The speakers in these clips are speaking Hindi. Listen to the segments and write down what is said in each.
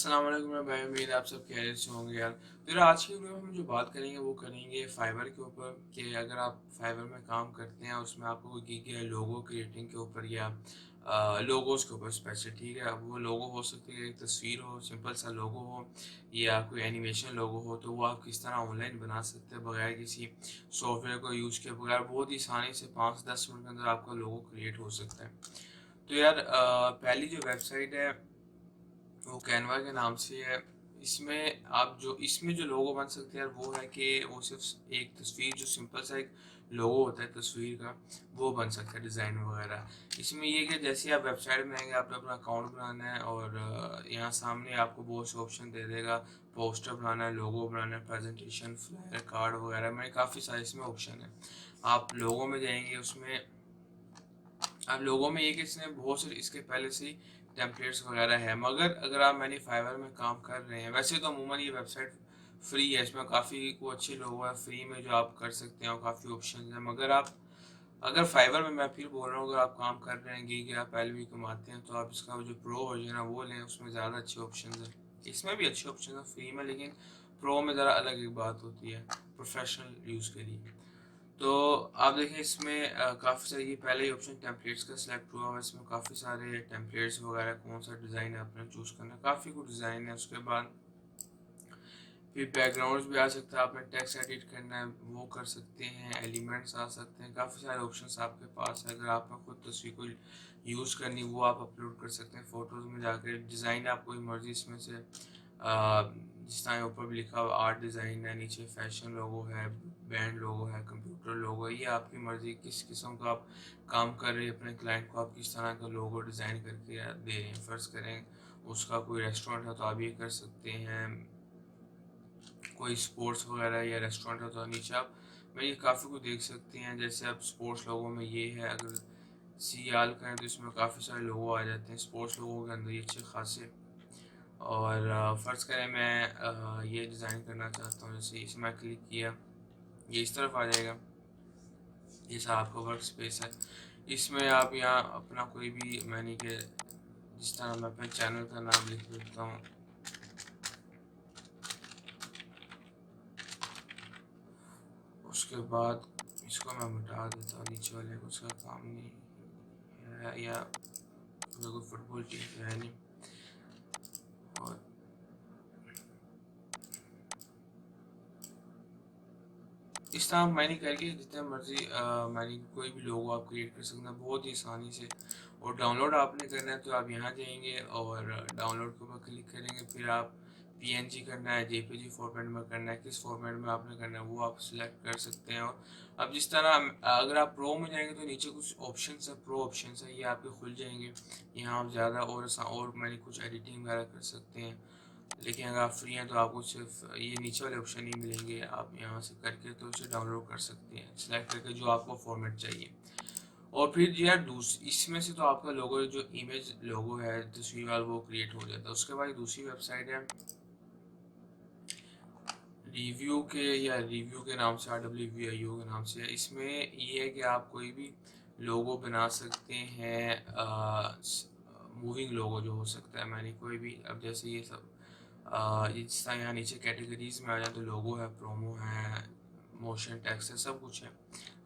अस्सलाम वालेकुम मेरे भाई, उम्मीद है आप सब खैरियत से होंगे यार। तो यार आज की वीडियो में हम जो बात करेंगे वो करेंगे फाइवर के ऊपर कि अगर आप फाइवर में काम करते हैं उसमें आपको कोई गिग है लोगो क्रिएटिंग के ऊपर या लोगोस के ऊपर स्पेशल, ठीक है। अब वो लोगो हो सकती है, एक तस्वीर हो, सिंपल सा लोगो हो या कोई एनिमेशन लोगो हो, तो वो आप किस तरह ऑनलाइन बना सकते हैं बगैर किसी सॉफ्टवेयर को यूज़ किए बगैर बहुत ही आसानी से 5 से 10 मिनट के अंदर आपका लोगो क्रिएट हो सकता है। तो यार पहली जो वेबसाइट है वो कैनवा के नाम से है। इसमें जो लोगो बन सकते हैं यार वो है कि वो सिर्फ एक तस्वीर, जो सिंपल सा एक लोगो होता है तस्वीर का, वो बन सकता है डिज़ाइन वगैरह। इसमें ये कि जैसे आप वेबसाइट में आएंगे, आपने अपना अकाउंट बनाना है और यहाँ सामने आपको बहुत से ऑप्शन दे देगा। पोस्टर बनाना है, लोगो बनाना है, प्रेजेंटेशन, फ्लायर, कार्ड वगैरह में काफ़ी सारे इसमें ऑप्शन है। आप लोगों में जाएंगे, उसमें अब लोगों में ये कि इसने बहुत से इसके पहले से ही टेम्पलेट्स वगैरह है, मगर अगर आप मैंने फाइवर में काम कर रहे हैं, वैसे तो अमूमन ये वेबसाइट फ्री है, इसमें काफ़ी को अच्छे लोग हैं फ्री में जो आप कर सकते हैं और काफ़ी ऑप्शन हैं। मगर आप अगर फाइवर में, मैं फिर बोल रहा हूँ, अगर आप काम कर रहे हैं गीग या पहले भी कमाते हैं, तो आप इसका जो प्रो वर्जन है वो लें, उसमें ज़्यादा अच्छे ऑप्शन हैं। इसमें भी अच्छे ऑप्शन हैं फ्री में, लेकिन प्रो में ज़रा अलग एक बात होती है प्रोफेशनल यूज़ के लिए। तो आप देखें इसमें काफ़ी सारे, ये पहले ही ऑप्शन टेम्पलेट्स का सिलेक्ट हुआ हुआ है, इसमें काफ़ी सारे टेम्पलेट्स वगैरह कौन सा डिज़ाइन है आपने चूज़ करना है, काफ़ी कुछ डिज़ाइन है। उसके बाद फिर बैकग्राउंड्स भी आ सकता है, आपने टेक्स्ट एडिट करना है वो कर सकते हैं, एलिमेंट्स आ सकते हैं, काफ़ी सारे ऑप्शंस आपके पास है। अगर आपने खुद तस्वीर को यूज़ करनी वो आप अपलोड कर सकते हैं फ़ोटोज़ में जाकर। डिज़ाइन आप कोई मर्ज़ी इसमें से जिस तरह ऊपर भी लिखा हुआ आर्ट डिज़ाइन है, नीचे फैशन लोगो है, बैंड लोगो है, कंप्यूटर लोगो है, ये आपकी मर्ज़ी किस किस्म का आप काम कर रहे हैं अपने क्लाइंट को, आप किस तरह का लोगो डिज़ाइन करके दे रहे हैं। फ़र्ज़ करें उसका कोई रेस्टोरेंट है तो आप ये कर सकते हैं, कोई स्पोर्ट्स वगैरह या रेस्टोरेंट है तो नीचे आप मैं ये काफ़ी कुछ देख सकते हैं। जैसे आप स्पोर्ट्स लोगों में ये है, अगर सियाल का है तो इसमें काफ़ी सारे लोगो आ जाते हैं स्पोर्ट्स लोगों के अंदर, ये अच्छे खासे। और फ़र्ज़ करें मैं ये डिज़ाइन करना चाहता हूँ, जैसे इसमें मैं क्लिक किया, ये इस तरफ आ जाएगा। ये सा आपका वर्क स्पेस है, इसमें आप यहाँ अपना कोई भी मैंने के जिस तरह मैं अपने चैनल का नाम लिख देता हूँ, उसके बाद इसको मैं मिटा देता हूँ, नीचे वाले को, उसका काम नहीं है, या कोई फुटबॉल टीम तो है नहीं। और इस तरह मैंने करके जितने मर्जी मैंने कोई भी लोगो आप क्रिएट कर सकते हैं बहुत ही आसानी से। और डाउनलोड आपने करना है तो आप यहाँ जाएंगे और डाउनलोड के ऊपर क्लिक करेंगे, फिर आप पीएनजी करना है, जेपीजी फॉर्मेट में करना है, किस फॉर्मेट में आपने करना है वो आप सिलेक्ट कर सकते हैं। और अब जिस तरह अगर आप प्रो में जाएंगे तो नीचे कुछ ऑप्शन है, प्रो ऑप्शन है, ये आपके खुल जाएंगे। यहाँ आप ज़्यादा और मैंने कुछ एडिटिंग वगैरह कर सकते हैं। लेकिन अगर आप फ्री हैं तो आपको सिर्फ ये नीचे वाले ऑप्शन ही मिलेंगे, आप यहाँ से करके तो उसे डाउनलोड कर सकते हैं सिलेक्ट करके जो आपको फॉर्मेट चाहिए। और फिर यार इसमें से तो आपका लोगो, जो इमेज लोगो है तस्वीर वाला, वो क्रिएट हो जाता है। उसके बाद दूसरी वेबसाइट है रिव्यू के नाम से, RWVIO के नाम से है। इसमें ये है कि आप कोई भी लोगो बना सकते हैं, मूविंग लोगो जो हो सकता है, मैंने कोई भी, अब जैसे ये सब जिस तरह यहाँ नीचे कैटेगरीज में आ जाए तो लोगो है, प्रोमो है, मोशन टेक्स्ट है, सब कुछ है।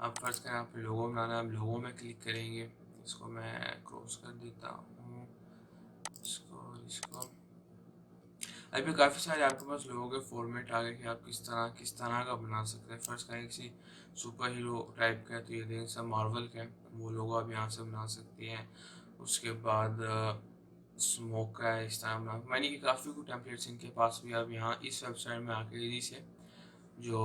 अब फर्ज करें आप लोगो बनाना है, आप लोगो में क्लिक करेंगे, इसको मैं क्रॉस कर देता हूँ, इसको अभी काफ़ी सारे आपके पास लोगों के फॉर्मेट आ गए कि आप किस तरह का बना सकते हैं। फर्स्ट करें किसी सुपर हीरो टाइप का है तो ये देखें सब मार्वल का है, वो लोगो आप यहाँ से बना सकते हैं। उसके बाद स्मोक का है, इस तरह बना मैंने कि काफ़ी कुछ टेम्पलेट्स इनके पास भी। आप यहाँ इस वेबसाइट में आके इजी से जो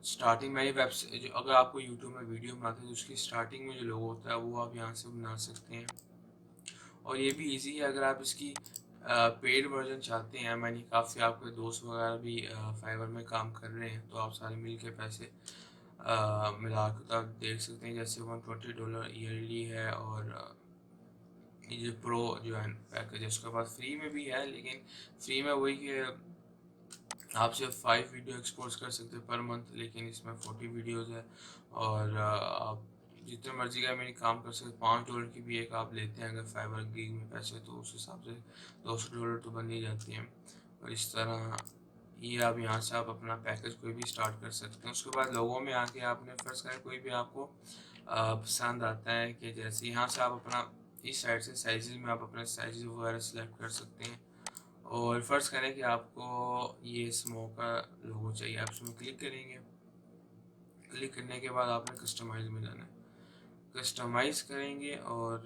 स्टार्टिंग में वेबसाइट, जो अगर आपको यूट्यूब में वीडियो बनाते हैं तो उसकी स्टार्टिंग में जो लोगो होता है वो आप यहाँ से बना सकते हैं। और ये भी इजी है, अगर आप इसकी पेड वर्जन चाहते हैं, मैंने काफ़ी आपके दोस्त वगैरह भी फाइवर में काम कर रहे हैं, तो आप सारे मिल के पैसे मिला के तो आप देख सकते हैं। जैसे $120 ईयरली है, और ये जो प्रो जो है पैकेज है उसके पास फ्री में भी है, लेकिन फ्री में वही कि आप सिर्फ 5 वीडियो एक्सपोर्ट कर सकते हैं पर मंथ, लेकिन इसमें 40 वीडियोज़ है। और आप जितने मर्ज़ी का मेरी काम कर सकते, $5 की भी एक आप लेते हैं अगर फाइवर गिग में पैसे, तो उस हिसाब से $200 तो बन ही जाती हैं। और इस तरह ये आप यहाँ से आप अपना पैकेज कोई भी स्टार्ट कर सकते हैं। उसके बाद लोगों में आके आपने फ़र्ज़ करें कोई भी आपको पसंद आता है, कि जैसे यहाँ से आप अपना इस साइड से साइज़ेज़ में आप अपने साइज़ वगैरह सेलेक्ट कर सकते हैं। और फ़र्ज़ करें कि आपको ये स्मोक का लोगो चाहिए, आप उसमें क्लिक करेंगे। क्लिक करने के बाद आपने कस्टमाइज़ में जाना है, कस्टमाइज़ करेंगे और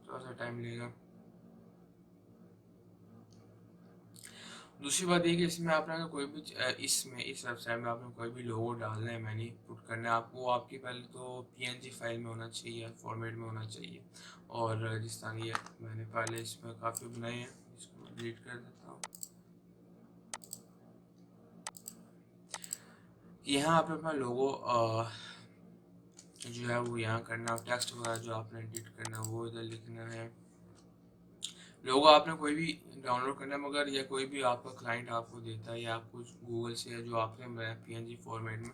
थोड़ा-सा टाइम लेगा। दूसरी बात ये कि इसमें आपने अगर कोई भी इसमें इस वेबसाइट में आपने कोई भी लोगो डालना है, मैंने पुट करना है आपको, वो आपकी पहले तो पीएनजी फाइल में होना चाहिए, फॉर्मेट में होना चाहिए। और जिस तरह ये मैंने पहले इसमें काफ़ी बनाए हैं, इसको डिलीट कर देता हूँ। यहाँ पे अपना लोगो जो है वो यहाँ करना है, टेक्स्ट वगैरह जो आपने एडिट करना है वो इधर लिखना है। लोगो आपने कोई भी डाउनलोड करना है, मगर या कोई भी आपका क्लाइंट आपको देता है या आपको गूगल से, जो आपने बनाया पीएनजी फॉर्मेट में,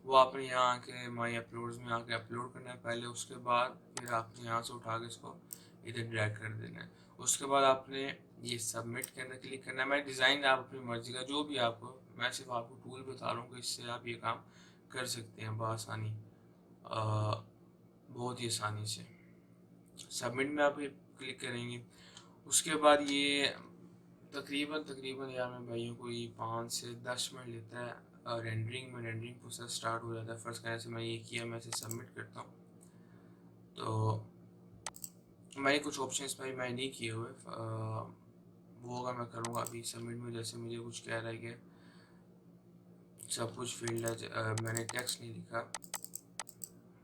वो आपने यहाँ आके माई अपलोड्स में आके अपलोड करना है पहले। उसके बाद फिर आपने यहाँ से उठा के इसको इधर ड्रैग कर देना है। उसके बाद आपने ये सबमिट के अंदर क्लिक करना है। मैं डिज़ाइन आप अपनी मर्ज़ी का जो भी आपको, मैं सिर्फ आपको टूल बता रहा हूँ कि इससे आप ये काम कर सकते हैं बआसानी, बहुत ही आसानी से। सबमिट में आप क्लिक करेंगे। उसके बाद ये तकरीबन यार मेरे भाइयों को ये 5 से 10 मिनट लेता है रेंडरिंग प्रोसेस स्टार्ट हो जाता है। फर्स्ट कहने से मैं ये किया, मैं इसे सबमिट करता हूँ। तो मैंने कुछ ऑप्शंस भाई मैं नहीं किए हुए, वो अगर मैं करूँगा अभी सबमिट में, जैसे मुझे कुछ कह रहा है कि सब कुछ फील्ड है, मैंने टेक्स्ट नहीं लिखा।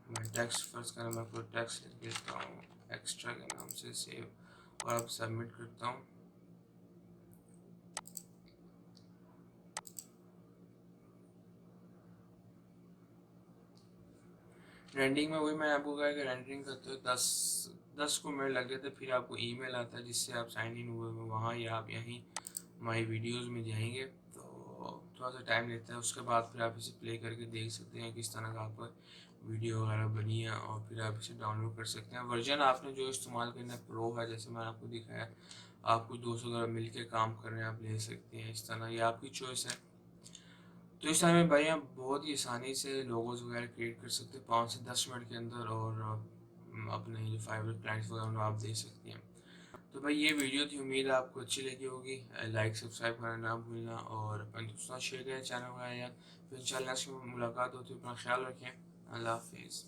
मैं टेक्स्ट फर्स्ट करना, मैं कोई टेक्स्ट लिख देता हूँ एक्स्ट्रा के नाम से, सेव, और अब सबमिट करता हूँ। रेंडरिंग में वही मैंने आपको कहा कि रेंडरिंग करते हुए 10 को मिनट लग जाते, फिर आपको ईमेल आता है जिससे आप साइन इन हुए वहाँ, या आप यहीं माई वीडियोज़ में जाएंगे, तो थोड़ा सा टाइम लेता है। उसके बाद फिर आप इसे प्ले करके देख सकते हैं किस तरह का आपका वीडियो वगैरह बनी है, और फिर आप इसे डाउनलोड कर सकते हैं। वर्जन आपने जो इस्तेमाल करना है प्रो है, जैसे मैंने आपको दिखाया। आपको 200 मिल के काम करने आप ले सकते हैं, इस तरह ये आपकी चॉइस है। तो इस टाइम में भाई आप बहुत ही आसानी से लोगोज वगैरह क्रिएट कर सकते हैं 5 से 10 मिनट के अंदर, और अपने जो फाइवर क्लाइंट्स वगैरह उन्हें आप दे सकते हैं। तो भाई ये वीडियो थी, उम्मीद है आपको अच्छी लगी होगी। लाइक सब्सक्राइब करना ना भूलना, और अपने दोस्तों शेयर करें चैनल वगैरह। फिर इंशाल्लाह नेक्स्ट मुलाकात होती है, अपना ख्याल रखें। अल्लाह हाफिज़।